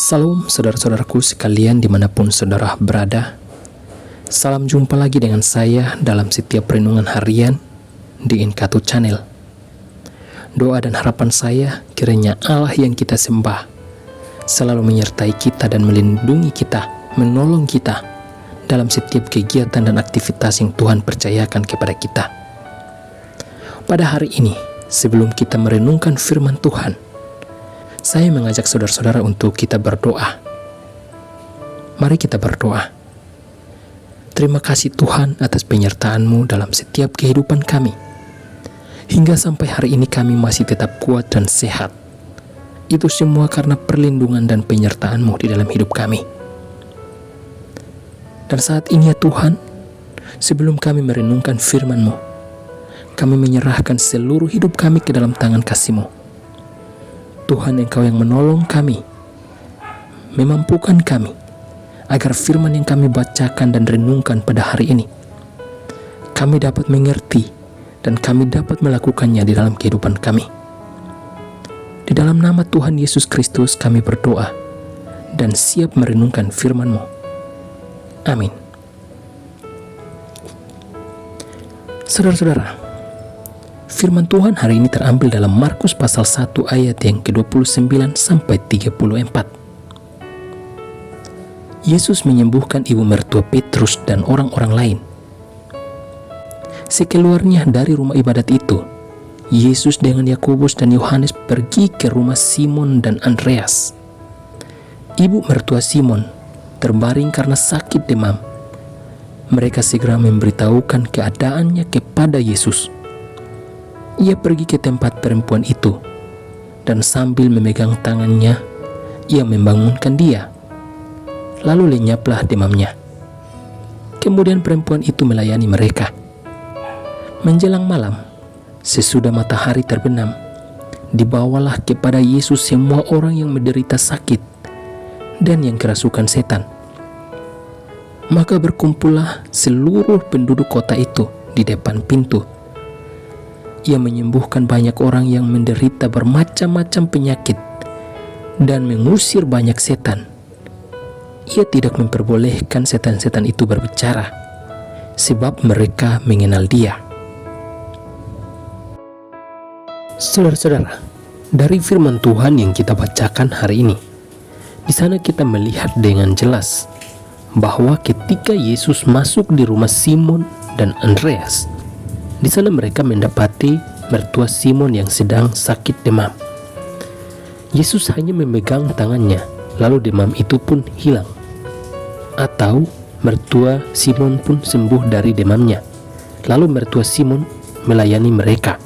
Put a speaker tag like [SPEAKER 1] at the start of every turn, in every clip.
[SPEAKER 1] Salam saudara-saudaraku sekalian dimanapun saudara berada. Salam jumpa lagi dengan saya dalam setiap renungan harian di Inkato Channel. Doa dan harapan saya kiranya Allah yang kita sembah selalu menyertai kita dan melindungi kita, menolong kita dalam setiap kegiatan dan aktivitas yang Tuhan percayakan kepada kita. Pada hari ini, sebelum kita merenungkan firman Tuhan, saya mengajak saudara-saudara untuk kita berdoa. Mari kita berdoa. Terima kasih Tuhan atas penyertaan-Mu dalam setiap kehidupan kami. Hingga sampai hari ini kami masih tetap kuat dan sehat. Itu semua karena perlindungan dan penyertaan-Mu di dalam hidup kami. Dan saat ini ya Tuhan, sebelum kami merenungkan firman-Mu, kami menyerahkan seluruh hidup kami ke dalam tangan kasih-Mu. Tuhan, Engkau yang menolong kami, memampukan kami, agar firman yang kami bacakan dan renungkan pada hari ini, kami dapat mengerti dan kami dapat melakukannya di dalam kehidupan kami. Di dalam nama Tuhan Yesus Kristus kami berdoa dan siap merenungkan firman-Mu. Amin. Saudara-saudara, firman Tuhan hari ini terambil dalam Markus pasal 1 ayat yang ke-29 sampai 34. Yesus menyembuhkan ibu mertua Petrus dan orang-orang lain. Sekeluarnya dari rumah ibadat itu, Yesus dengan Yakobus dan Yohanes pergi ke rumah Simon dan Andreas. Ibu mertua Simon terbaring karena sakit demam. Mereka segera memberitahukan keadaannya kepada Yesus. Ia pergi ke tempat perempuan itu, dan sambil memegang tangannya, ia membangunkan dia. Lalu lenyaplah demamnya. Kemudian perempuan itu melayani mereka. Menjelang malam, sesudah matahari terbenam, dibawalah kepada Yesus semua orang yang menderita sakit dan yang kerasukan setan. Maka berkumpullah seluruh penduduk kota itu di depan pintu. Ia menyembuhkan banyak orang yang menderita bermacam-macam penyakit dan mengusir banyak setan. Ia tidak memperbolehkan setan-setan itu berbicara, sebab mereka mengenal Dia. Saudara-saudara, dari firman Tuhan yang kita bacakan hari ini, di sana kita melihat dengan jelas bahwa ketika Yesus masuk di rumah Simon dan Andreas, di sana mereka mendapati mertua Simon yang sedang sakit demam. Yesus hanya memegang tangannya, lalu demam itu pun hilang. Atau mertua Simon pun sembuh dari demamnya. Lalu mertua Simon melayani mereka.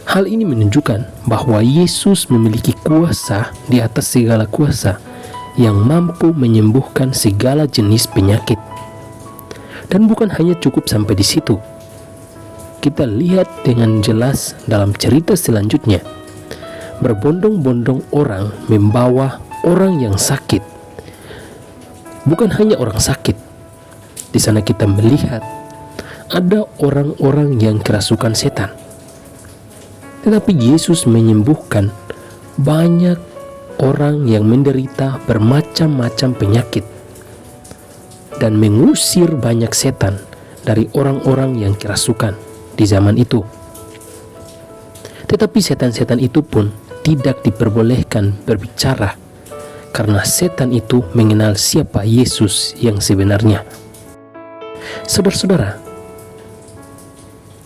[SPEAKER 1] Hal ini menunjukkan bahwa Yesus memiliki kuasa di atas segala kuasa yang mampu menyembuhkan segala jenis penyakit. Dan bukan hanya cukup sampai di situ. Kita lihat dengan jelas dalam cerita selanjutnya, berbondong-bondong orang membawa orang yang sakit. Bukan hanya orang sakit. Di sana kita melihat ada orang-orang yang kerasukan setan. Tetapi Yesus menyembuhkan banyak orang yang menderita bermacam-macam penyakit dan mengusir banyak setan dari orang-orang yang kerasukan di zaman itu. Tetapi setan-setan itu pun tidak diperbolehkan berbicara karena setan itu mengenal siapa Yesus yang sebenarnya. Saudara-saudara,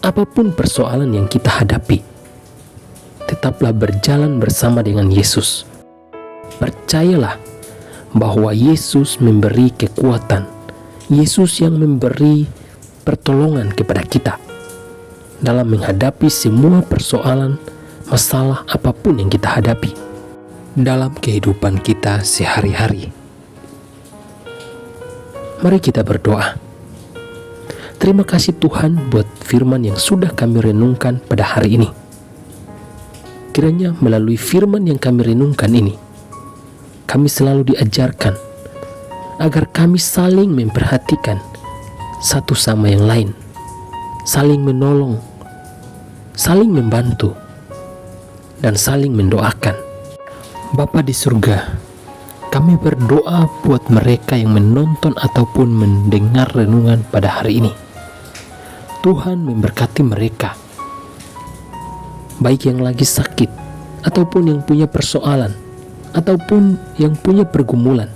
[SPEAKER 1] apapun persoalan yang kita hadapi, tetaplah berjalan bersama dengan Yesus. Percayalah bahwa Yesus memberi kekuatan, Yesus yang memberi pertolongan kepada kita dalam menghadapi semua persoalan, masalah apapun yang kita hadapi dalam kehidupan kita sehari-hari. Mari kita berdoa. Terima kasih Tuhan buat firman yang sudah kami renungkan pada hari ini. Kiranya melalui firman yang kami renungkan ini, kami selalu diajarkan agar kami saling memperhatikan satu sama yang lain, saling menolong, saling membantu, dan saling mendoakan. Bapa di surga, Kami berdoa buat mereka yang menonton ataupun mendengar renungan pada hari ini. Tuhan memberkati mereka, baik yang lagi sakit, ataupun yang punya persoalan, ataupun yang punya pergumulan.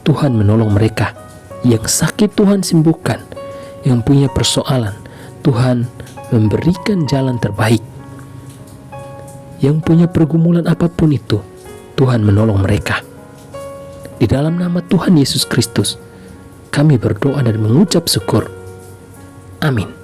[SPEAKER 1] Tuhan menolong mereka. Yang sakit Tuhan sembuhkan, yang punya persoalan Tuhan memberikan jalan terbaik. Yang punya pergumulan apapun itu, Tuhan menolong mereka. Di dalam nama Tuhan Yesus Kristus, kami berdoa dan mengucap syukur. Amin.